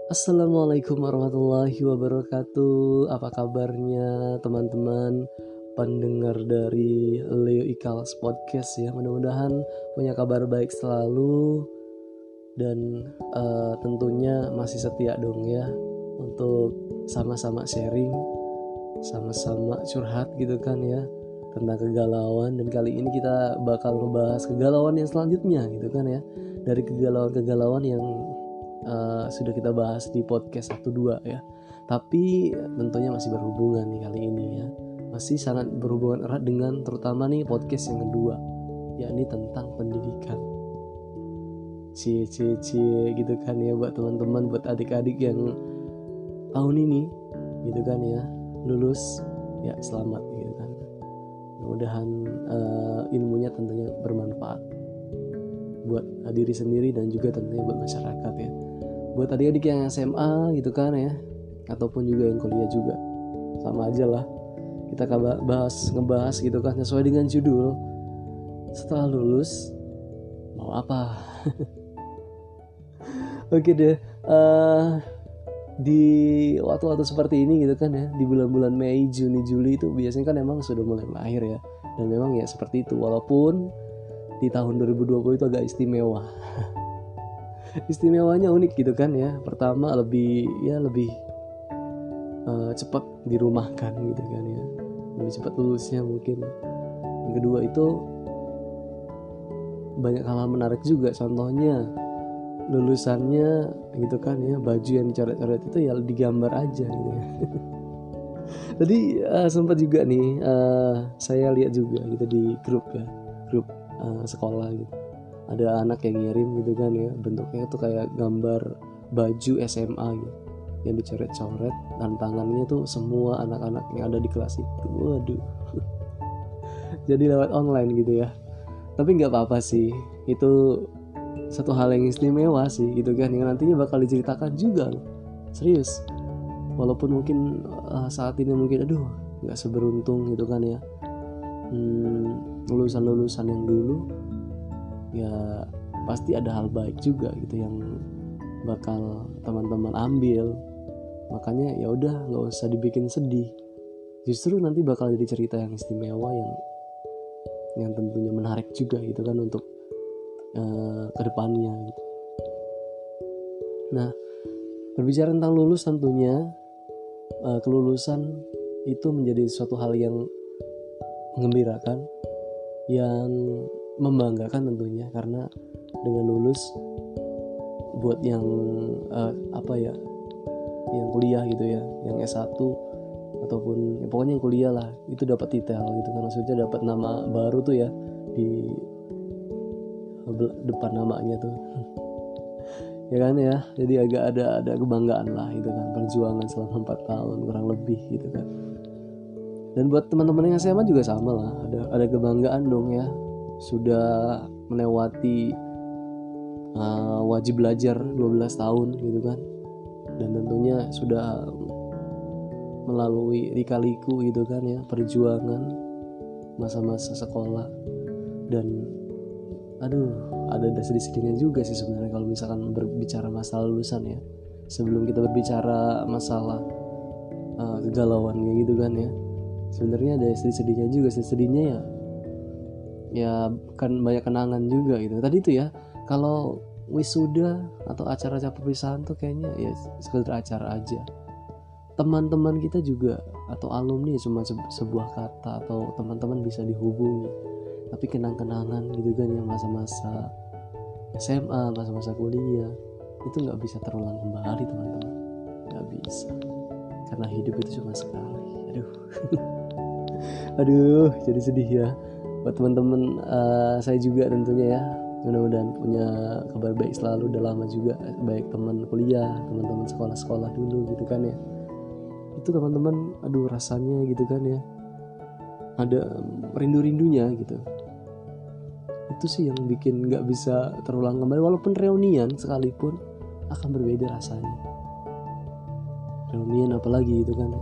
Assalamualaikum warahmatullahi wabarakatuh. Apa kabarnya teman-teman pendengar dari Leo Ikals Podcast ya. Mudah-mudahan punya kabar baik selalu dan tentunya masih setia dong ya untuk sama-sama sharing, sama-sama curhat gitu kan ya tentang kegalauan. Dan kali ini kita bakal ngebahas kegalauan yang selanjutnya gitu kan ya. Dari kegalauan-kegalauan yang sudah kita bahas di podcast 1-2 ya. Tapi tentunya masih berhubungan nih kali ini ya. Masih sangat berhubungan erat dengan terutama nih podcast yang kedua, yakni tentang pendidikan. Cie gitu kan ya, buat teman-teman, buat adik-adik yang tahun ini gitu kan ya lulus ya, selamat gitu kan. Mudah-mudahan ilmunya tentunya bermanfaat buat diri sendiri dan juga tentunya buat masyarakat ya. Buat adik-adik yang SMA gitu kan ya, ataupun juga yang kuliah juga, sama aja lah. Kita ngebahas gitu kan sesuai dengan judul, setelah lulus mau apa. Oke deh, di waktu-waktu seperti ini gitu kan ya, di bulan-bulan Mei, Juni, Juli itu biasanya kan emang sudah mulai berakhir ya. Dan memang ya seperti itu, walaupun di tahun 2020 itu agak istimewa. Istimewanya unik gitu kan ya. Pertama lebih cepat dirumahkan gitu kan ya, lebih cepat lulusnya mungkin. Yang kedua itu banyak hal menarik juga, contohnya lulusannya gitu kan ya, baju yang dicoret-coret itu ya digambar aja gitu ya. Tadi sempat juga nih saya lihat juga gitu di grup sekolah gitu, ada anak yang ngirim gitu kan ya, bentuknya tuh kayak gambar baju SMA gitu yang dicoret-coret, dan tangannya tuh semua anak-anak yang ada di kelas itu. Waduh. Jadi lewat online gitu ya. Tapi nggak apa-apa sih, itu satu hal yang istimewa sih gitu kan, yang nantinya bakal diceritakan juga loh. Serius. Walaupun mungkin saat ini mungkin nggak seberuntung gitu kan ya, lulusan-lulusan yang dulu ya, pasti ada hal baik juga gitu yang bakal teman-teman ambil. Makanya ya udah, nggak usah dibikin sedih, justru nanti bakal jadi cerita yang istimewa, yang tentunya menarik juga gitu kan untuk kedepannya gitu. Nah, berbicara tentang lulus, tentunya kelulusan itu menjadi suatu hal yang mengembirakan, yang membanggakan tentunya, karena dengan lulus buat yang yang kuliah gitu ya, yang S1 ataupun ya pokoknya yang kuliah lah, itu dapat titel gitu kan, maksudnya dapat nama baru tuh ya di depan namanya tuh. Ya kan ya, jadi agak ada kebanggaan lah gitu kan, perjuangan selama 4 tahun kurang lebih gitu kan. Dan buat teman-teman yang SMA juga sama lah, ada kebanggaan dong ya, sudah melewati wajib belajar 12 tahun gitu kan, dan tentunya sudah melalui lika-liku gitu kan ya, perjuangan masa-masa sekolah. Dan ada sedih-sedihnya juga sih sebenarnya kalau misalkan berbicara masalah lulusan ya, sebelum kita berbicara masalah kegalauannya gitu kan ya. Sebenarnya ada sedih-sedihnya juga. Sedihnya ya kan banyak kenangan juga gitu. Tadi itu ya, kalau wisuda atau acara-acara perpisahan tuh kayaknya ya sekedar acara aja. Teman-teman kita juga atau alumni cuma sebuah kata, atau teman-teman bisa dihubungi. Tapi kenang-kenangan gitu kan, yang masa-masa SMA, masa-masa kuliah, itu nggak bisa terulang kembali teman-teman, nggak bisa, karena hidup itu cuma sekali. Aduh jadi sedih ya. Buat teman-teman saya juga tentunya ya, mudah-mudahan punya kabar baik selalu. Udah lama juga, baik teman kuliah, teman-teman sekolah dulu gitu kan ya, itu teman-teman rasanya gitu kan ya, ada rindu-rindunya gitu. Itu sih yang bikin nggak bisa terulang kembali, walaupun reunian sekalipun akan berbeda rasanya. Reunian apalagi gitu kan,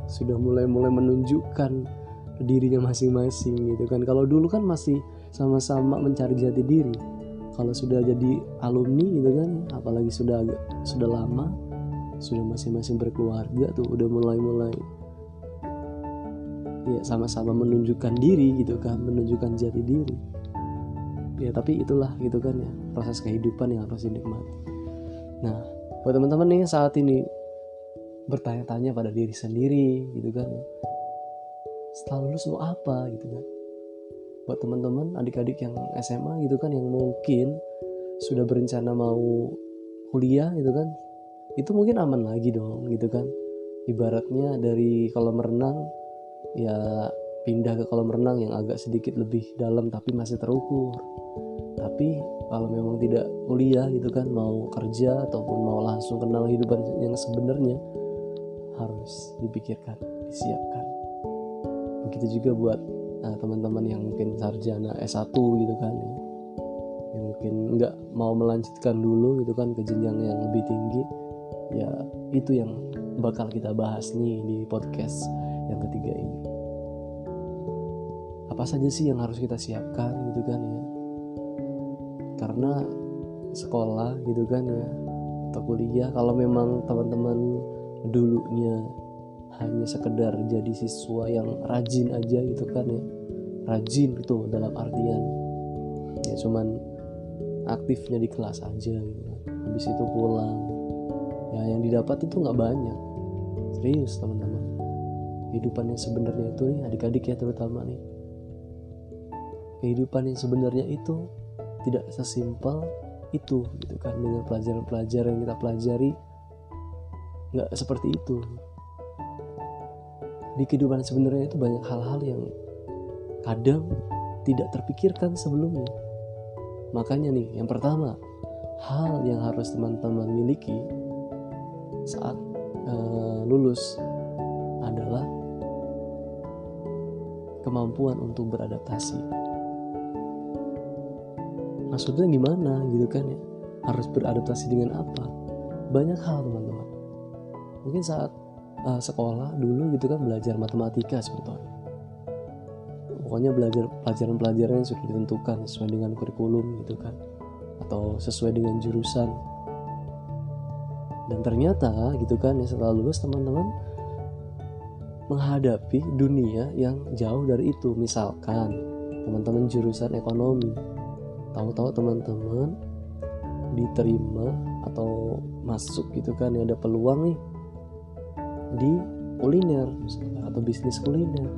sudah mulai menunjukkan dirinya masing-masing gitu kan. Kalau dulu kan masih sama-sama mencari jati diri. Kalau sudah jadi alumni gitu kan, apalagi sudah lama, sudah masing-masing berkeluarga tuh udah mulai ya sama-sama menunjukkan diri gitu kan, menunjukkan jati diri ya. Tapi itulah gitu kan ya, proses kehidupan yang harus dinikmati. Nah buat teman-teman nih saat ini bertanya-tanya pada diri sendiri gitu kan ya, setelah lulus mau apa gitu kan. Buat teman-teman adik-adik yang SMA gitu kan, yang mungkin sudah berencana mau kuliah gitu kan, itu mungkin aman lagi dong gitu kan. Ibaratnya dari kolam renang ya pindah ke kolam renang yang agak sedikit lebih dalam tapi masih terukur. Tapi kalau memang tidak kuliah gitu kan, mau kerja ataupun mau langsung kenal kehidupan yang sebenarnya, harus dipikirkan, disiapkan. Begitu juga buat teman-teman yang mungkin sarjana S1 gitu kan, yang mungkin nggak mau melanjutkan dulu gitu kan ke jenjang yang lebih tinggi. Ya itu yang bakal kita bahas nih di podcast yang ketiga ini. Apa saja sih yang harus kita siapkan gitu kan ya, karena sekolah gitu kan ya atau kuliah, kalau memang teman-teman dulunya hanya sekedar jadi siswa yang rajin aja gitu kan ya, rajin itu dalam artian ya cuman aktifnya di kelas aja gitu, habis itu pulang ya yang didapat itu nggak banyak. Serius teman-teman, kehidupan yang sebenarnya itu nih adik-adik ya terutama nih, kehidupan yang sebenarnya itu tidak sesimpel itu gitu kan. Dengan pelajaran-pelajaran yang kita pelajari nggak seperti itu. Di kehidupan sebenarnya itu banyak hal-hal yang kadang tidak terpikirkan sebelumnya. Makanya nih, yang pertama, hal yang harus teman-teman miliki saat lulus adalah kemampuan untuk beradaptasi. Maksudnya gimana gitu kan ya? Harus beradaptasi dengan apa? Banyak hal teman-teman. Mungkin saat sekolah dulu gitu kan belajar matematika contohnya. Pokoknya belajar pelajaran-pelajaran yang sudah ditentukan sesuai dengan kurikulum gitu kan, atau sesuai dengan jurusan. Dan ternyata gitu kan ya, setelah lulus teman-teman menghadapi dunia yang jauh dari itu. Misalkan teman-teman jurusan ekonomi, tahu-tahu teman-teman diterima atau masuk gitu kan ya, ada peluang nih di kuliner misalkan, atau bisnis kuliner.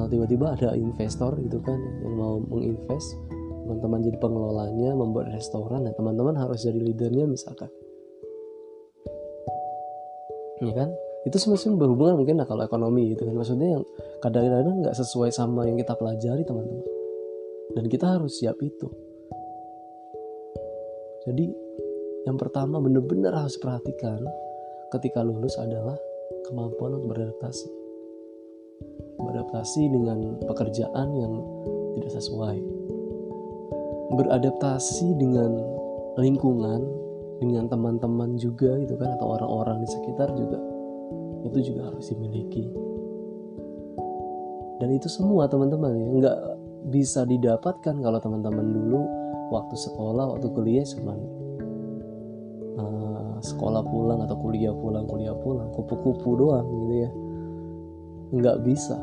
Tiba-tiba ada investor gitu kan yang mau menginvest, teman-teman jadi pengelolanya, membuat restoran, dan teman-teman harus jadi leadernya misalkan, ya kan. Itu semua berhubungan mungkin kalau ekonomi gitu kan, maksudnya yang kadang-kadang nggak sesuai sama yang kita pelajari teman-teman, dan kita harus siap itu. Jadi yang pertama benar-benar harus perhatikan ketika lulus adalah kemampuan untuk beradaptasi dengan pekerjaan yang tidak sesuai, beradaptasi dengan lingkungan, dengan teman-teman juga gitu kan, atau orang-orang di sekitar juga, itu juga harus dimiliki. Dan itu semua teman-teman ya nggak bisa didapatkan kalau teman-teman dulu waktu sekolah, waktu kuliah cuman sekolah pulang atau kuliah pulang, kupu-kupu doang gitu ya. Nggak bisa,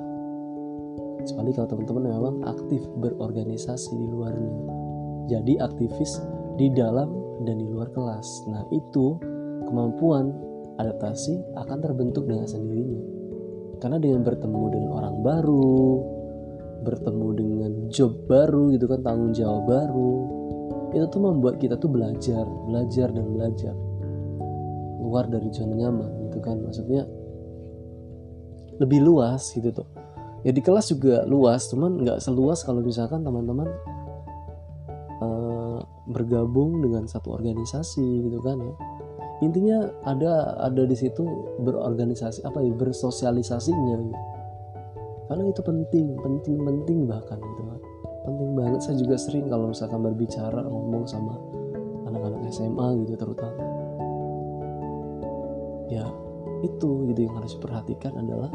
kecuali kalau teman-teman memang aktif berorganisasi di luarnya, jadi aktivis di dalam dan di luar kelas. Nah itu kemampuan adaptasi akan terbentuk dengan sendirinya, karena dengan bertemu dengan orang baru, bertemu dengan job baru gitu kan, tanggung jawab baru, itu tuh membuat kita tuh belajar keluar dari zona nyaman gitu kan. Maksudnya lebih luas gitu tuh ya. Di kelas juga luas, cuman nggak seluas kalau misalkan teman-teman bergabung dengan satu organisasi gitu kan ya. Intinya ada di situ berorganisasi bersosialisasinya gitu. Karena itu penting bahkan gitu kan. Penting banget. Saya juga sering kalau misalkan berbicara ngomong sama anak-anak SMA gitu terutama, ya itu gitu yang harus diperhatikan adalah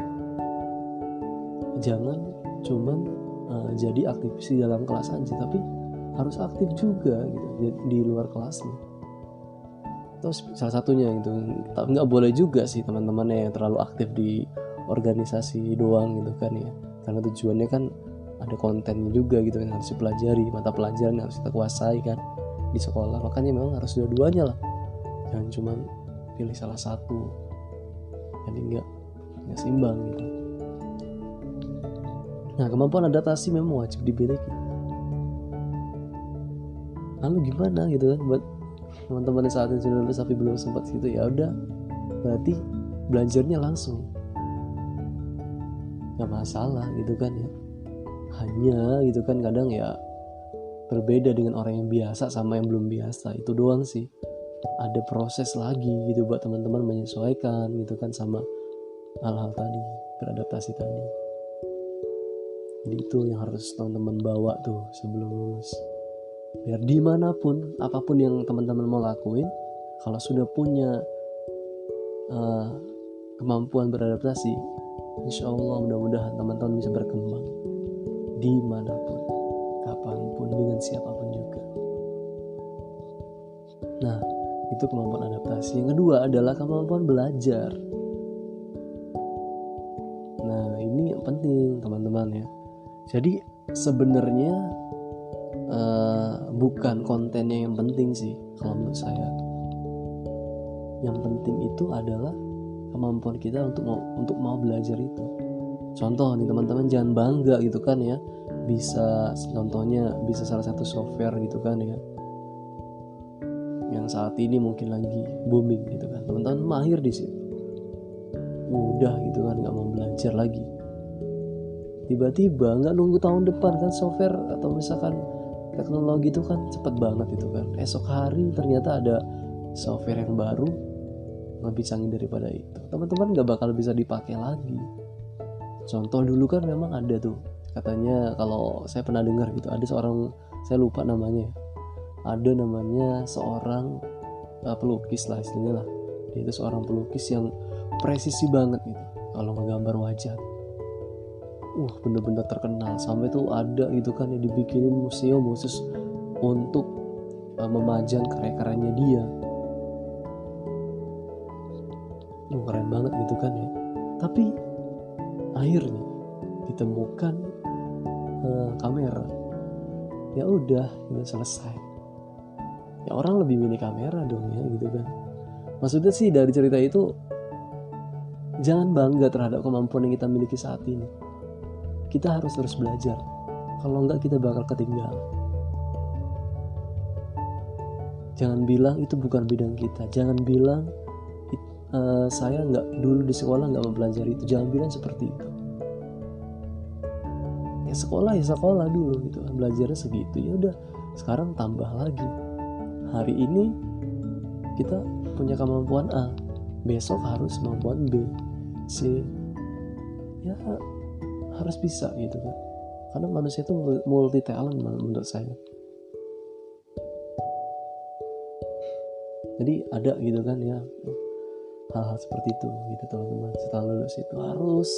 jangan cuman jadi aktivis di dalam kelas aja, tapi harus aktif juga gitu di luar kelasnya. Terus salah satunya gitu, nggak boleh juga sih teman-teman yang terlalu aktif di organisasi doang gitu kan ya, karena tujuannya kan ada kontennya juga gitu yang harus dipelajari, mata pelajaran yang harus kita kuasai kan di sekolah. Makanya memang harus dua-duanya lah, jangan cuma pilih salah satu, jadi nggak seimbang gitu. Nah, kemampuan adaptasi memang wajib dimiliki. Lalu gimana gitu kan buat teman-teman yang saat ini sudah lulus tapi belum sempat gitu, ya udah berarti belajarnya langsung, nggak masalah gitu kan ya. Hanya gitu kan kadang ya berbeda dengan orang yang biasa sama yang belum biasa, itu doang sih. Ada proses lagi gitu buat teman-teman menyesuaikan gitu kan sama hal-hal tadi, beradaptasi tadi. Jadi itu yang harus teman-teman bawa tuh sebelum lulus, biar dimanapun apapun yang teman-teman mau lakuin, kalau sudah punya kemampuan beradaptasi, insya Allah mudah-mudahan teman-teman bisa berkembang dimanapun, kapanpun, dengan siapapun juga. Nah, itu kemampuan adaptasi. Yang kedua adalah kemampuan belajar. Nah, ini yang penting teman-teman ya. Jadi sebenarnya bukan kontennya yang penting sih kalau menurut saya. Yang penting itu adalah kemampuan kita untuk mau belajar itu. Contoh nih teman-teman, jangan bangga gitu kan ya, bisa contohnya bisa salah satu software gitu kan ya, yang saat ini mungkin lagi booming gitu kan, teman-teman mahir di situ, udah gitu kan, nggak mau belajar lagi. Tiba-tiba nggak nunggu tahun depan kan, software atau misalkan teknologi itu kan cepet banget itu kan, esok hari ternyata ada software yang baru lebih canggih daripada itu, teman-teman nggak bakal bisa dipakai lagi. Contoh dulu kan memang ada tuh, katanya kalau saya pernah dengar gitu, ada seorang, saya lupa namanya, ada namanya seorang pelukis lah istilahnya lah, dia itu seorang pelukis yang presisi banget gitu kalau ngegambar wajah. Bener-bener terkenal, sampai tuh ada gitu kan yang dibikinin museum khusus untuk memajang karya-karyanya dia. Keren banget gitu kan ya. Tapi akhirnya ditemukan kamera, ya udah selesai. Ya orang lebih milih kamera dong ya gitu kan. Maksudnya sih dari cerita itu, jangan bangga terhadap kemampuan yang kita miliki saat ini. Kita harus terus belajar, kalau enggak kita bakal ketinggalan. Jangan bilang itu bukan bidang kita, jangan bilang saya nggak dulu di sekolah nggak mempelajari itu, jangan bilang seperti itu. Ya sekolah dulu gitu kan, belajarnya segitu, ya udah sekarang tambah lagi. Hari ini kita punya kemampuan A, besok harus kemampuan B, C, ya harus bisa gitu kan, karena manusia itu multi talent menurut saya. Jadi ada gitu kan ya hal-hal seperti itu gitu teman-teman. Setelah lulus itu harus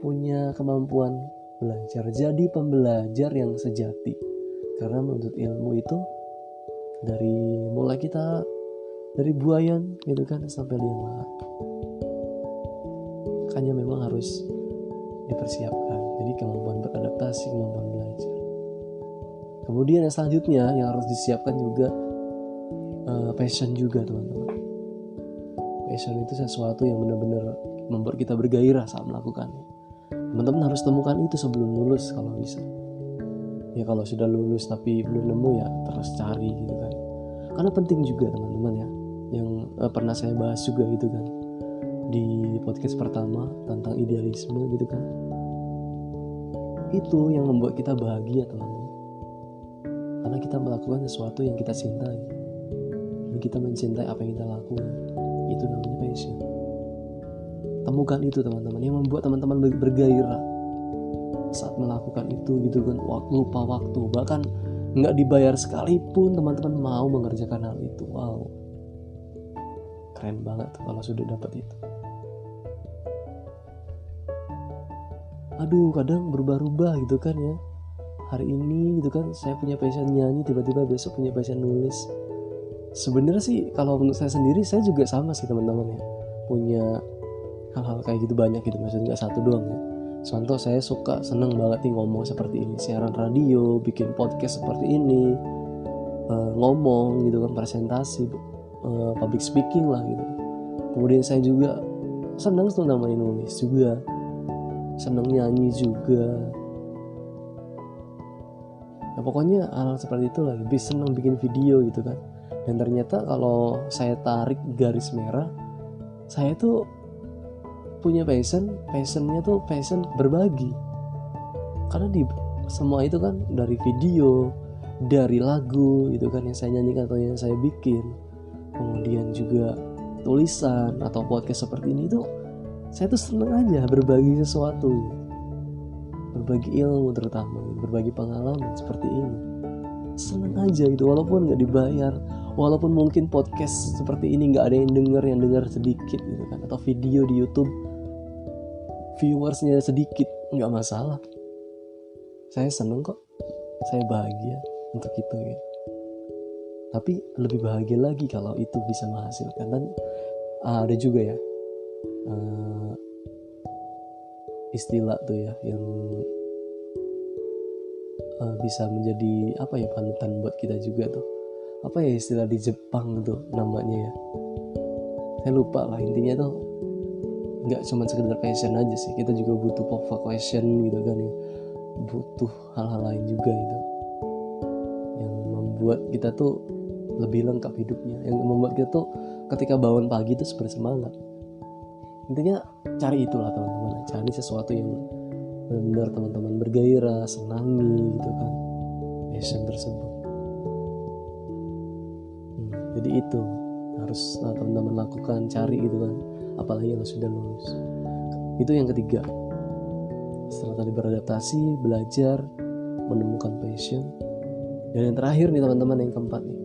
punya kemampuan belajar, jadi pembelajar yang sejati. Karena menuntut ilmu itu mulai kita dari buayan gitu kan sampai liang lahat. Makanya memang harus dipersiapkan. Jadi kemampuan beradaptasi, kemampuan belajar. Kemudian yang selanjutnya yang harus disiapkan juga passion juga teman-teman. Passion itu sesuatu yang benar-benar membuat kita bergairah saat melakukannya. Teman-teman harus temukan itu sebelum lulus kalau bisa. Ya kalau sudah lulus tapi belum nemu, ya terus cari gitu kan. Karena penting juga teman-teman ya, yang pernah saya bahas juga gitu kan di podcast pertama tentang idealisme gitu kan. Itu yang membuat kita bahagia teman-teman. Karena kita melakukan sesuatu yang kita cintai. Dan kita mencintai apa yang kita lakukan. Itu namanya passion. Temukan itu teman-teman, yang membuat teman-teman bergairah saat melakukan itu gitu kan. Lupa waktu, bahkan nggak dibayar sekalipun teman-teman mau mengerjakan hal itu. Wow, keren banget tuh kalau sudah dapat itu. Kadang berubah-ubah gitu kan ya. Hari ini gitu kan saya punya passion nyanyi, tiba-tiba besok punya passion nulis. sebenarnya sih kalau menurut saya sendiri, saya juga sama sih teman-teman ya, punya hal-hal kayak gitu banyak gitu, maksudnya nggak satu doang ya. Contoh, saya seneng banget nih ngomong seperti ini, siaran radio, bikin podcast seperti ini, ngomong gitu kan, presentasi, public speaking lah gitu. Kemudian saya juga seneng tuh namanya nulis juga, seneng nyanyi juga. Ya pokoknya hal seperti itu lah, lebih seneng bikin video gitu kan. Dan ternyata kalau saya tarik garis merah, saya tuh punya passionnya tuh passion berbagi. Karena di semua itu kan, dari video, dari lagu gitu kan yang saya nyanyikan atau yang saya bikin, kemudian juga tulisan atau podcast seperti ini tuh, saya tuh seneng aja berbagi sesuatu, berbagi ilmu, terutama berbagi pengalaman seperti ini. Seneng aja gitu, walaupun nggak dibayar, walaupun mungkin podcast seperti ini nggak ada yang dengar sedikit gitu kan, atau video di YouTube viewersnya sedikit, nggak masalah. Saya seneng kok, saya bahagia untuk itu gitu. Tapi lebih bahagia lagi kalau itu bisa menghasilkan. Dan ada juga ya istilah tuh ya, yang bisa menjadi apa ya, panutan buat kita juga tuh. Apa ya istilah di Jepang tuh namanya ya, saya lupa lah. Intinya tuh nggak cuma sekedar passion aja sih, kita juga butuh vocation gitu kan ya, butuh hal-hal lain juga gitu, yang membuat kita tuh lebih lengkap hidupnya, yang membuat kita tuh ketika bangun pagi tuh bersemangat. Intinya cari itulah teman-teman, cari sesuatu yang benar-benar teman-teman bergairah, senangi gitu kan, passion tersebut. Jadi itu harus teman-teman lakukan, cari gitu kan, apalagi yang sudah lulus. Itu yang ketiga. Setelah tadi beradaptasi, belajar, menemukan passion. Dan yang terakhir nih teman-teman, yang keempat nih,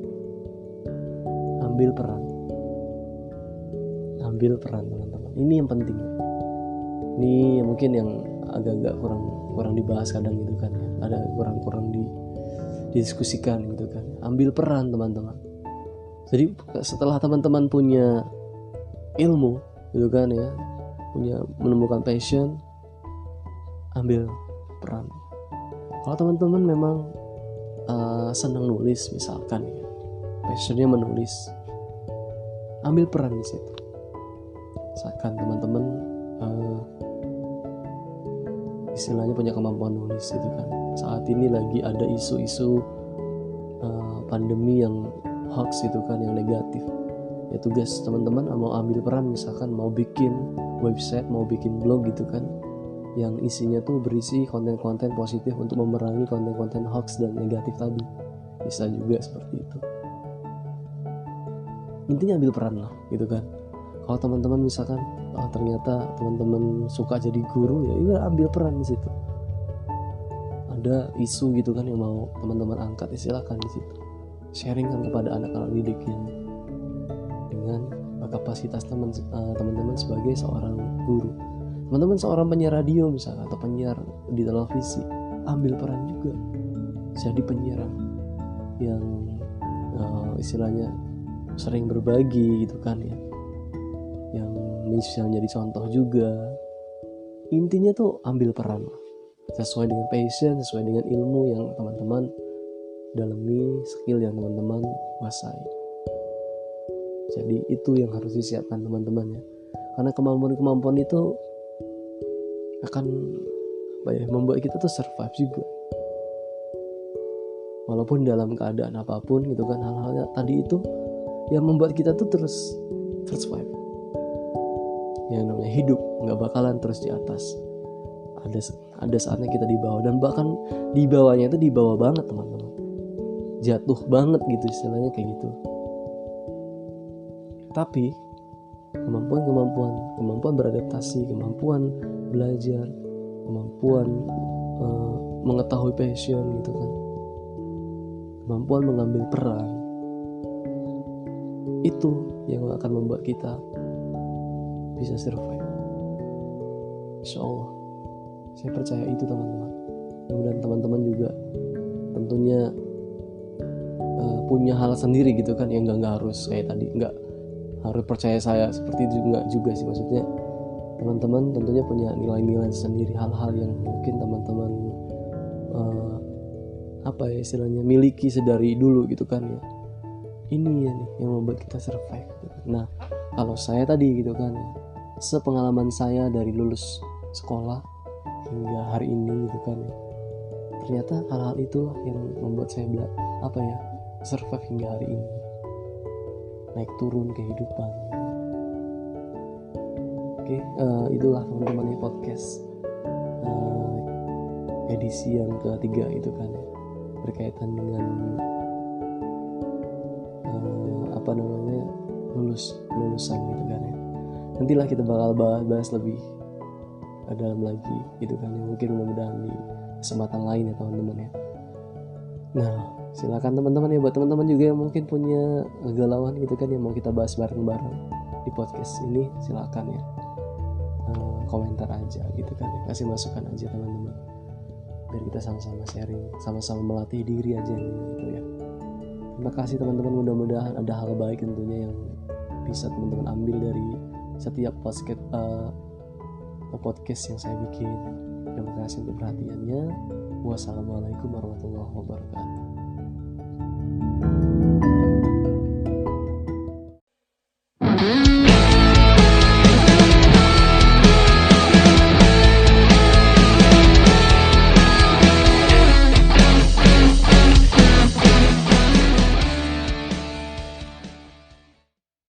ambil peran teman-teman. Ini yang penting. Ini mungkin yang agak-agak kurang dibahas kadang gitu kan ya, ada kurang didiskusikan gitu kan. Ambil peran teman-teman. Jadi setelah teman-teman punya ilmu gitu kan ya, menemukan passion, ambil peran. Kalau teman-teman memang senang nulis misalkan ya, passionnya menulis, ambil peran di situ. Misalkan teman-teman istilahnya punya kemampuan nulis gitu kan, saat ini lagi ada isu-isu pandemi yang hoax gitu kan, yang negatif, ya tugas teman-teman mau ambil peran, misalkan mau bikin website, mau bikin blog gitu kan, yang isinya tuh berisi konten-konten positif untuk memerangi konten-konten hoax dan negatif tadi. Bisa juga seperti itu. Intinya ambil peran lah gitu kan. Kalau teman-teman misalkan ternyata teman-teman suka jadi guru, ya ambil peran di situ. Ada isu gitu kan yang mau teman-teman angkat, silakan di situ. Sharingkan kepada anak-anak didik yang dengan kapasitas teman-teman sebagai seorang guru. Teman-teman seorang penyiar radio misalnya, atau penyiar di televisi, ambil peran juga. Jadi penyiar yang istilahnya sering berbagi gitu kan ya, yang bisa menjadi contoh juga. Intinya tuh ambil peran sesuai dengan passion, sesuai dengan ilmu yang teman-teman dalami, skill yang teman-teman kuasai. Jadi itu yang harus disiapkan teman-teman ya, karena kemampuan itu akan membuat kita tuh survive juga, walaupun dalam keadaan apapun gitu kan. Hal-hal tadi itu yang membuat kita tuh terus survive. Yang namanya hidup nggak bakalan terus di atas, ada saatnya kita di bawah, dan bahkan di bawahnya itu di bawah banget teman-teman, jatuh banget gitu istilahnya kayak gitu. Tapi kemampuan beradaptasi, kemampuan belajar, kemampuan mengetahui passion gitu kan, kemampuan mengambil peran, itu yang akan membuat kita bisa survive. Insya Allah, saya percaya itu teman-teman. Kemudian teman-teman juga tentunya punya hal sendiri gitu kan, yang nggak harus kayak tadi, nggak harus percaya saya seperti itu juga sih. Maksudnya teman-teman tentunya punya nilai-nilai sendiri, hal-hal yang mungkin teman-teman apa ya istilahnya miliki sedari dulu gitu kan ya. Ini ya nih yang membuat kita survive gitu. Nah kalau saya tadi gitu kan ya, sepengalaman saya dari lulus sekolah hingga hari ini gitu kan ya, ternyata hal-hal itulah yang membuat saya survive hingga hari ini, naik turun kehidupan. Oke, itulah teman-teman podcast edisi yang ketiga itu kan ya, berkaitan dengan lulusan gitu kan ya. Nantilah kita bakal bahas lebih dalam lagi gitu kan ya, mungkin mudah-mudahan di kesempatan lain ya teman-teman ya. Nah silakan teman-teman ya, buat teman-teman juga yang mungkin punya galauan gitu kan yang mau kita bahas bareng-bareng di podcast ini, silakan ya komentar aja gitu kan ya, kasih masukan aja teman-teman, biar kita sama-sama sharing, sama-sama melatih diri aja gitu ya. Terima kasih teman-teman, mudah-mudahan ada hal baik tentunya yang bisa teman-teman ambil dari setiap podcast yang saya bikin. Terima kasih untuk perhatiannya. Wassalamualaikum warahmatullahi wabarakatuh.